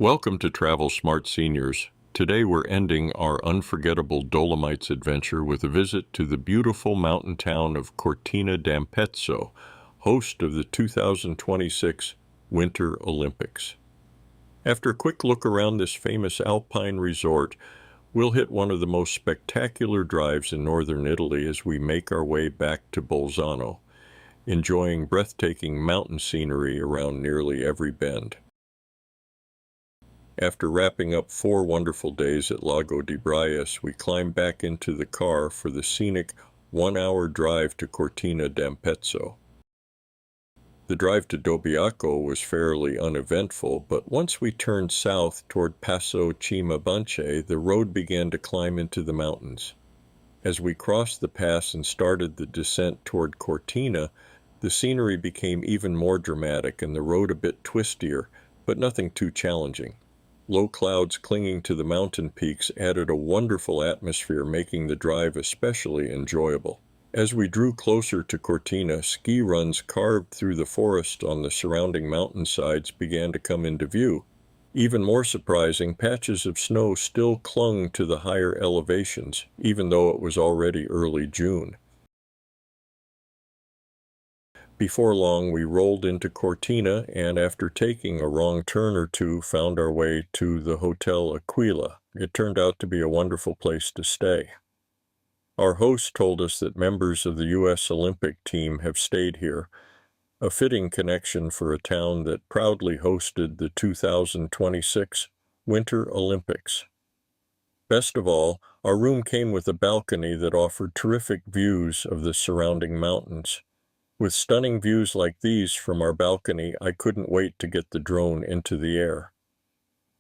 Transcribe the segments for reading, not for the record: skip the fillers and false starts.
Welcome to Travel Smart Seniors. Today we're ending our unforgettable Dolomites adventure with a visit to the beautiful mountain town of Cortina d'Ampezzo, host of the 2026 Winter Olympics. After a quick look around this famous alpine resort, we'll hit one of the most spectacular drives in northern Italy as we make our way back to Bolzano, enjoying breathtaking mountain scenery around nearly every bend. After wrapping up 4 wonderful days at Lago di Braias, we climbed back into the car for the scenic 1-hour drive to Cortina d'Ampezzo. The drive to Dobbiaco was fairly uneventful, but once we turned south toward Passo Cimabance, the road began to climb into the mountains. As we crossed the pass and started the descent toward Cortina, the scenery became even more dramatic and the road a bit twistier, but nothing too challenging. Low clouds clinging to the mountain peaks added a wonderful atmosphere, making the drive especially enjoyable. As we drew closer to Cortina, ski runs carved through the forest on the surrounding mountainsides began to come into view. Even more surprising, patches of snow still clung to the higher elevations, even though it was already early June. Before long, we rolled into Cortina and, after taking a wrong turn or two, found our way to the Hotel Aquila. It turned out to be a wonderful place to stay. Our host told us that members of the U.S. Olympic team have stayed here, a fitting connection for a town that proudly hosted the 2026 Winter Olympics. Best of all, our room came with a balcony that offered terrific views of the surrounding mountains. With stunning views like these from our balcony, I couldn't wait to get the drone into the air.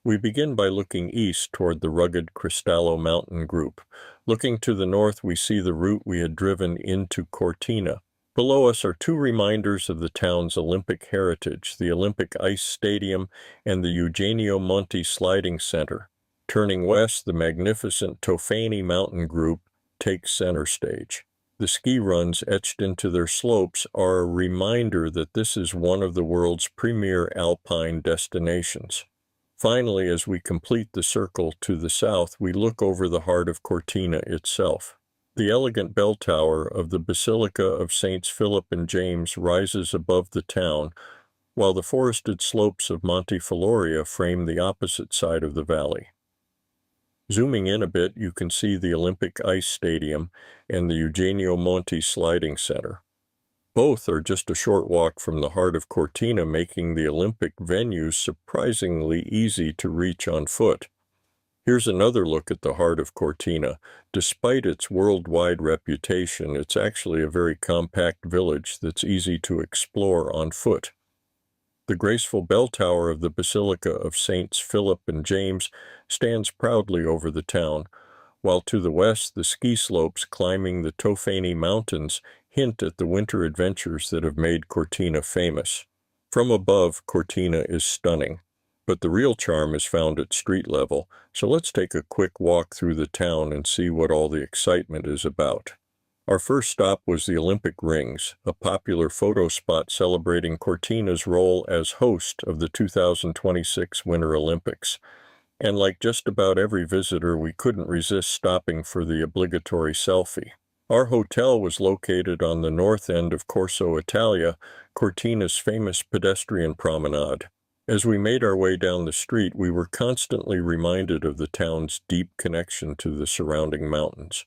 We begin by looking east toward the rugged Cristallo mountain group. Looking to the north, we see the route we had driven into Cortina. Below us are 2 reminders of the town's Olympic heritage, the Olympic Ice Stadium and the Eugenio Monti Sliding Center. Turning west, the magnificent Tofani mountain group takes center stage. The ski runs etched into their slopes are a reminder that this is one of the world's premier alpine destinations. Finally, as we complete the circle to the south, we look over the heart of Cortina itself. The elegant bell tower of the Basilica of Saints Philip and James rises above the town, while the forested slopes of Monte Falloria frame the opposite side of the valley. Zooming in a bit, you can see the Olympic Ice Stadium and the Eugenio Monti Sliding Center. Both are just a short walk from the heart of Cortina, making the Olympic venues surprisingly easy to reach on foot. Here's another look at the heart of Cortina. Despite its worldwide reputation, it's actually a very compact village that's easy to explore on foot. The graceful bell tower of the Basilica of Saints Philip and James stands proudly over the town, while to the west the ski slopes climbing the Tofani Mountains hint at the winter adventures that have made Cortina famous. From above, Cortina is stunning, but the real charm is found at street level, so let's take a quick walk through the town and see what all the excitement is about. Our first stop was the Olympic Rings, a popular photo spot celebrating Cortina's role as host of the 2026 Winter Olympics. And like just about every visitor, we couldn't resist stopping for the obligatory selfie. Our hotel was located on the north end of Corso Italia, Cortina's famous pedestrian promenade. As we made our way down the street, we were constantly reminded of the town's deep connection to the surrounding mountains.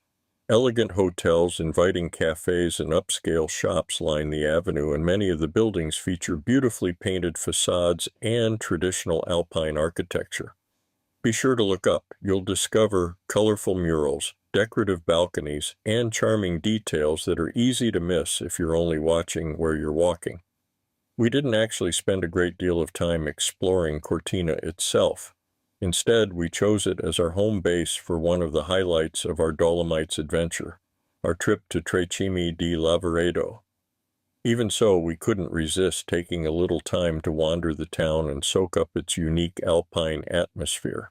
Elegant hotels, inviting cafes, and upscale shops line the avenue, and many of the buildings feature beautifully painted facades and traditional alpine architecture. Be sure to look up. You'll discover colorful murals, decorative balconies, and charming details that are easy to miss if you're only watching where you're walking. We didn't actually spend a great deal of time exploring Cortina itself. Instead, we chose it as our home base for one of the highlights of our Dolomites adventure, our trip to Trecime di Lavaredo. Even so, we couldn't resist taking a little time to wander the town and soak up its unique alpine atmosphere.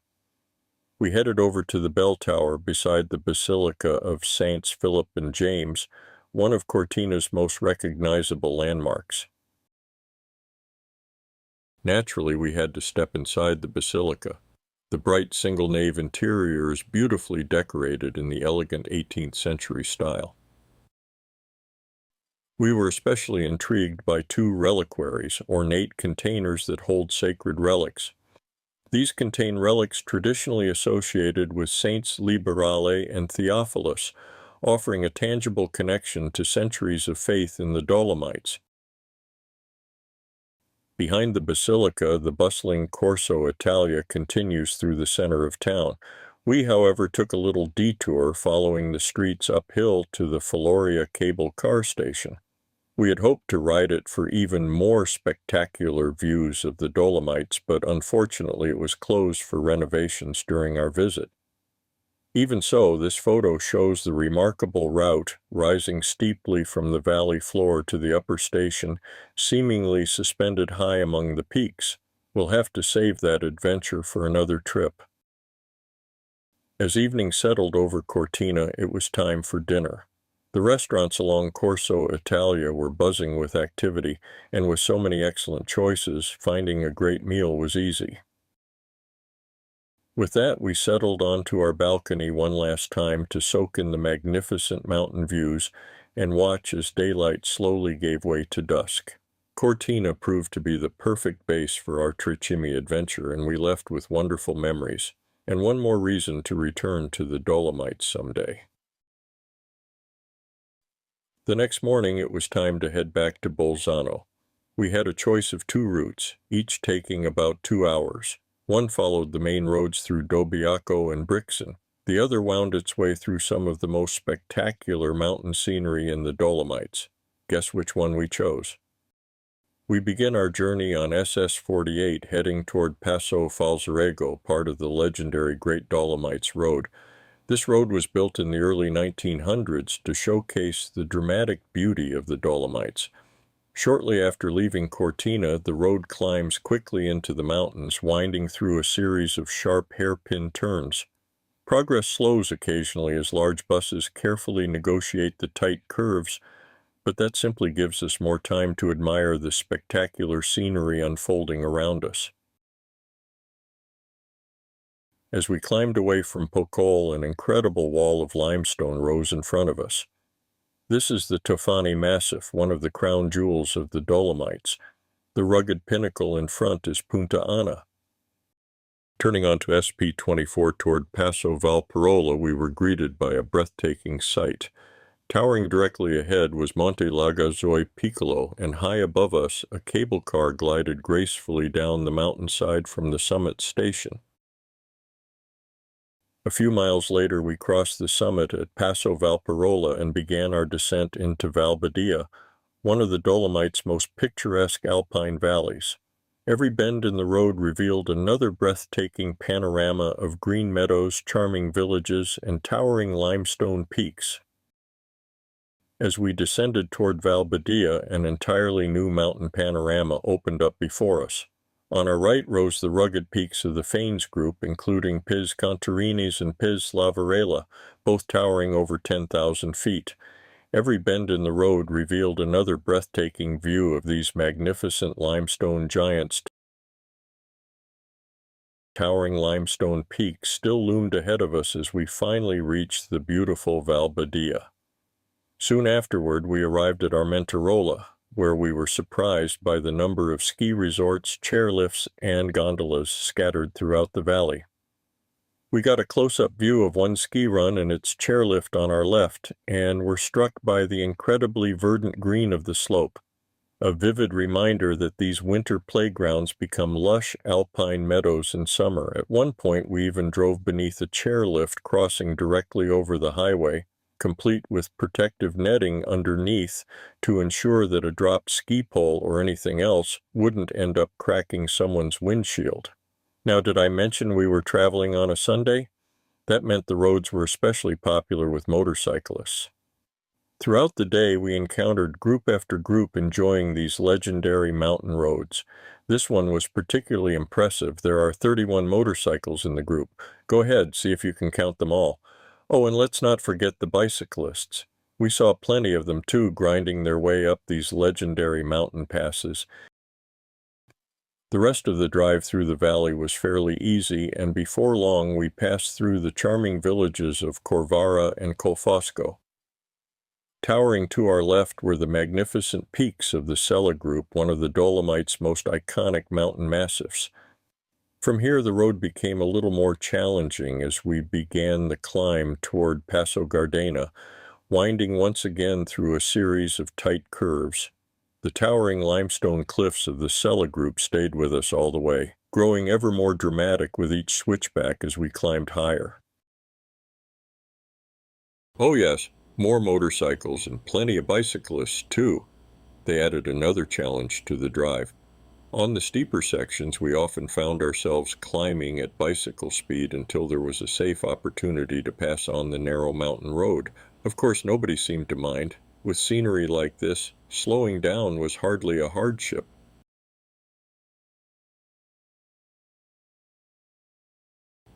We headed over to the bell tower beside the Basilica of Saints Philip and James, one of Cortina's most recognizable landmarks. Naturally, we had to step inside the basilica. The bright single-nave interior is beautifully decorated in the elegant 18th century style. We were especially intrigued by two reliquaries, ornate containers that hold sacred relics. These contain relics traditionally associated with Saints Liberale and Theophilus, offering a tangible connection to centuries of faith in the Dolomites. Behind the basilica, the bustling Corso Italia continues through the center of town. We, however, took a little detour following the streets uphill to the Faloria cable car station. We had hoped to ride it for even more spectacular views of the Dolomites, but unfortunately it was closed for renovations during our visit. Even so, this photo shows the remarkable route rising steeply from the valley floor to the upper station, seemingly suspended high among the peaks. We'll have to save that adventure for another trip. As evening settled over Cortina, it was time for dinner. The restaurants along Corso Italia were buzzing with activity, and with so many excellent choices, finding a great meal was easy. With that, we settled onto our balcony one last time to soak in the magnificent mountain views and watch as daylight slowly gave way to dusk. Cortina proved to be the perfect base for our Tricimi adventure, and we left with wonderful memories, and one more reason to return to the Dolomites someday. The next morning, it was time to head back to Bolzano. We had a choice of two routes, each taking about 2 hours. One followed the main roads through Dobbiaco and Brixen. The other wound its way through some of the most spectacular mountain scenery in the Dolomites. Guess which one we chose? We begin our journey on SS 48 heading toward Passo Falzarego, part of the legendary Great Dolomites Road. This road was built in the early 1900s to showcase the dramatic beauty of the Dolomites. Shortly after leaving Cortina, the road climbs quickly into the mountains, winding through a series of sharp hairpin turns. Progress slows occasionally as large buses carefully negotiate the tight curves, but that simply gives us more time to admire the spectacular scenery unfolding around us. As we climbed away from Pocol, an incredible wall of limestone rose in front of us. This is the Tofani Massif, one of the crown jewels of the Dolomites. The rugged pinnacle in front is Punta Ana. Turning onto SP 24 toward Passo Valparola, we were greeted by a breathtaking sight. Towering directly ahead was Monte Lagazuoi Piccolo, and high above us, a cable car glided gracefully down the mountainside from the summit station. A few miles later, we crossed the summit at Passo Valparola and began our descent into Val Badia, one of the Dolomites' most picturesque alpine valleys. Every bend in the road revealed another breathtaking panorama of green meadows, charming villages, and towering limestone peaks. As we descended toward Val Badia, an entirely new mountain panorama opened up before us. On our right rose the rugged peaks of the Fanes group, including Piz Contarini's and Piz Lavarella, both towering over 10,000 feet. Every bend in the road revealed another breathtaking view of these magnificent limestone giants. Towering limestone peaks still loomed ahead of us as we finally reached the beautiful Val Badia. Soon afterward, we arrived at Armentarola, where we were surprised by the number of ski resorts, chairlifts, and gondolas scattered throughout the valley. We got a close-up view of one ski run and its chairlift on our left, and were struck by the incredibly verdant green of the slope, a vivid reminder that these winter playgrounds become lush alpine meadows in summer. At one point, we even drove beneath a chairlift crossing directly over the highway, complete with protective netting underneath to ensure that a dropped ski pole or anything else wouldn't end up cracking someone's windshield. Now, did I mention we were traveling on a Sunday? That meant the roads were especially popular with motorcyclists. Throughout the day, we encountered group after group enjoying these legendary mountain roads. This one was particularly impressive. There are 31 motorcycles in the group. Go ahead, see if you can count them all. Oh, and let's not forget the bicyclists. We saw plenty of them too, grinding their way up these legendary mountain passes. The rest of the drive through the valley was fairly easy, and before long we passed through the charming villages of Corvara and Colfosco. Towering to our left were the magnificent peaks of the Sella Group, one of the Dolomites' most iconic mountain massifs. From here, the road became a little more challenging as we began the climb toward Passo Gardena, winding once again through a series of tight curves. The towering limestone cliffs of the Sella Group stayed with us all the way, growing ever more dramatic with each switchback as we climbed higher. Oh yes, more motorcycles and plenty of bicyclists, too. They added another challenge to the drive. On the steeper sections, we often found ourselves climbing at bicycle speed until there was a safe opportunity to pass on the narrow mountain road. Of course, nobody seemed to mind. With scenery like this, slowing down was hardly a hardship.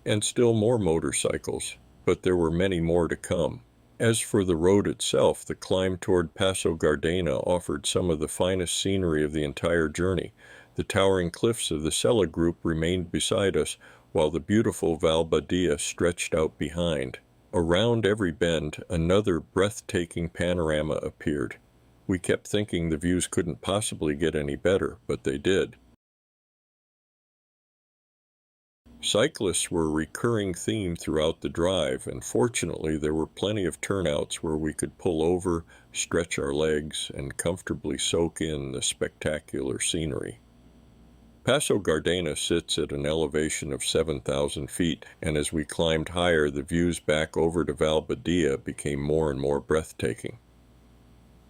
And still more motorcycles, but there were many more to come. As for the road itself, the climb toward Passo Gardena offered some of the finest scenery of the entire journey. The towering cliffs of the Sella Group remained beside us, while the beautiful Val Badia stretched out behind. Around every bend, another breathtaking panorama appeared. We kept thinking the views couldn't possibly get any better, but they did. Cyclists were a recurring theme throughout the drive, and fortunately there were plenty of turnouts where we could pull over, stretch our legs, and comfortably soak in the spectacular scenery. Passo Gardena sits at an elevation of 7,000 feet, and as we climbed higher, the views back over to Val Badia became more and more breathtaking.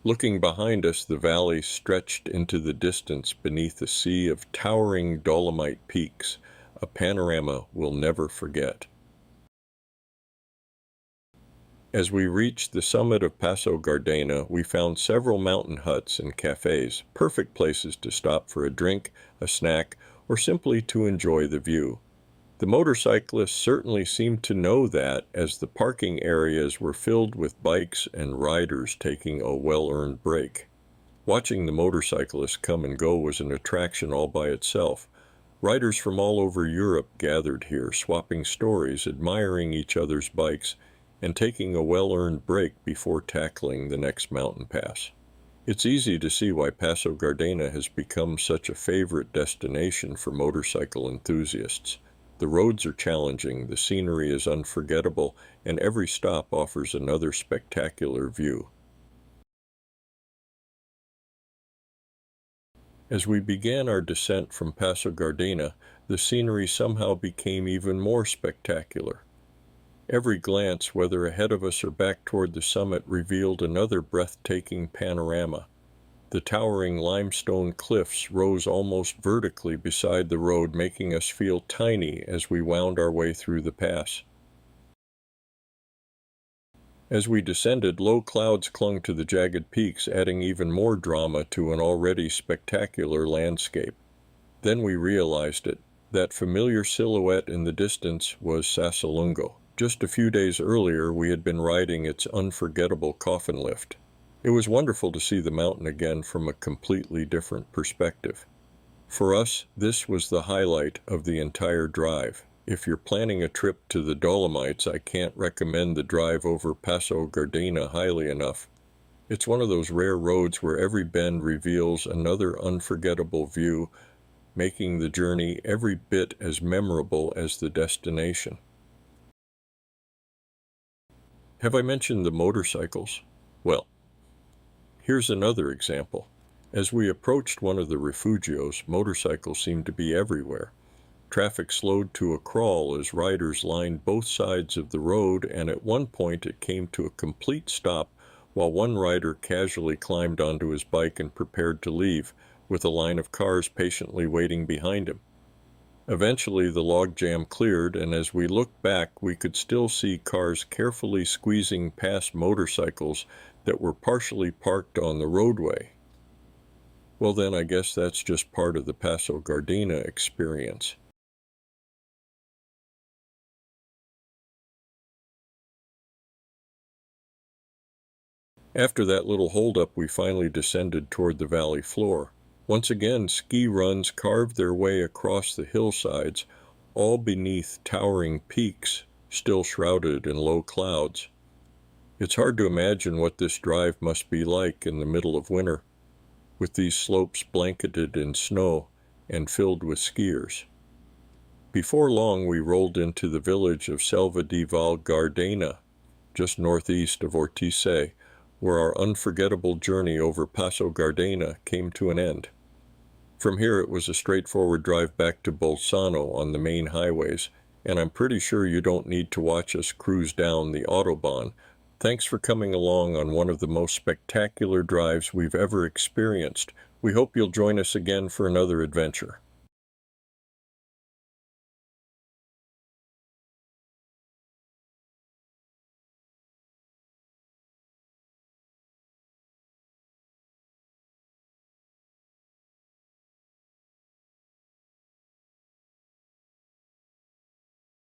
Looking behind us, the valley stretched into the distance beneath a sea of towering Dolomite peaks, a panorama we'll never forget. As we reached the summit of Passo Gardena, we found several mountain huts and cafes, perfect places to stop for a drink, a snack, or simply to enjoy the view. The motorcyclists certainly seemed to know that, as the parking areas were filled with bikes and riders taking a well-earned break. Watching the motorcyclists come and go was an attraction all by itself. Riders from all over Europe gathered here, swapping stories, admiring each other's bikes, and taking a well-earned break before tackling the next mountain pass. It's easy to see why Passo Gardena has become such a favorite destination for motorcycle enthusiasts. The roads are challenging, the scenery is unforgettable, and every stop offers another spectacular view. As we began our descent from Passo Gardena, the scenery somehow became even more spectacular. Every glance, whether ahead of us or back toward the summit, revealed another breathtaking panorama. The towering limestone cliffs rose almost vertically beside the road, making us feel tiny as we wound our way through the pass. As we descended, low clouds clung to the jagged peaks, adding even more drama to an already spectacular landscape. Then we realized it. That familiar silhouette in the distance was Sassolungo. Just a few days earlier, we had been riding its unforgettable coffin lift. It was wonderful to see the mountain again from a completely different perspective. For us, this was the highlight of the entire drive. If you're planning a trip to the Dolomites, I can't recommend the drive over Passo Gardena highly enough. It's one of those rare roads where every bend reveals another unforgettable view, making the journey every bit as memorable as the destination. Have I mentioned the motorcycles? Well, here's another example. As we approached one of the refugios, motorcycles seemed to be everywhere. Traffic slowed to a crawl as riders lined both sides of the road, and at one point it came to a complete stop while one rider casually climbed onto his bike and prepared to leave, with a line of cars patiently waiting behind him. Eventually the logjam cleared, and as we looked back, we could still see cars carefully squeezing past motorcycles that were partially parked on the roadway. Well then, I guess that's just part of the Passo Gardena experience. After that little holdup, we finally descended toward the valley floor. Once again, ski runs carved their way across the hillsides, all beneath towering peaks still shrouded in low clouds. It's hard to imagine what this drive must be like in the middle of winter, with these slopes blanketed in snow and filled with skiers. Before long, we rolled into the village of Selva di Val Gardena, just northeast of Ortiz, where our unforgettable journey over Passo Gardena came to an end. From here, it was a straightforward drive back to Bolzano on the main highways, and I'm pretty sure you don't need to watch us cruise down the Autobahn. Thanks for coming along on one of the most spectacular drives we've ever experienced. We hope you'll join us again for another adventure.